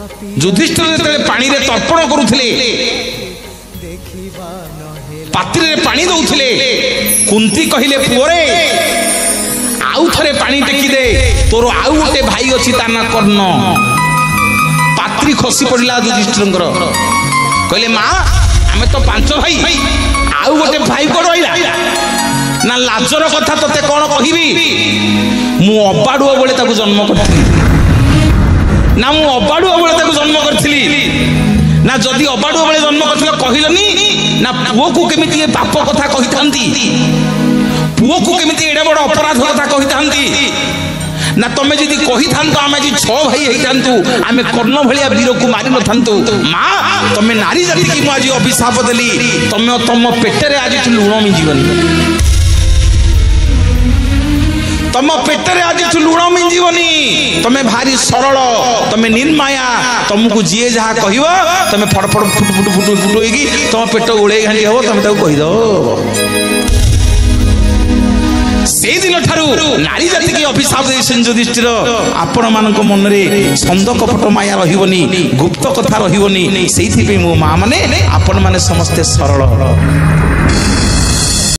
युधिष्ठिर जेतले पानी रे तर्पण करुथिले पात्री रे पानी दउथिले कुंती कहिले पुओरे आउ थरे पानी टेकी दे तोर आउ गोटे भाई अछि ता ना कर्ण पात्री खसी पड़िला युधिष्ठिरंकर कहले मां हमें तो पांच भाई आउ गोटे भाई को रहिला ना लाजर कथा तते कोन कहिबी मु अबाडुआ बेले ताको जन्म करथिली ना मु अबाडुआ बेले ताको जन्म करथिली ना जदी अबाडुआ बेले जन्म करथिल कहिलनी ना पुओ को केमिति ए पाप कथा कहितांती पुओ को केमिति एडा बड़ अपराध कथा कहितांती ना तमे जदी कहिथांतो आमे जी 6 भाई हेइतांतु आमे कर्ण भलिया वीर को मारि नथांतु मां तमे नारी जाति की मु आज अभिशाप देली तमे तम पेटरे आज लुण मिजीवनी तम पेटरे आज लुण मिजीवनी तमे भारी सरल तमे निर्माया तुमको जीए जहा कहब तमे फटफट फुट फुट फुट फुट होगी तुम पेट उड़े घाटी हम तुम ताको कहि दो से दिन ठारू नारी जाति की अभिशाप देसन युधिष्ठिर आपण मानक मन रे छंद कपट माया रहिबनी गुप्त कथा रहिबनी सेइथि पे मो मां माने आपण माने समस्ते सरल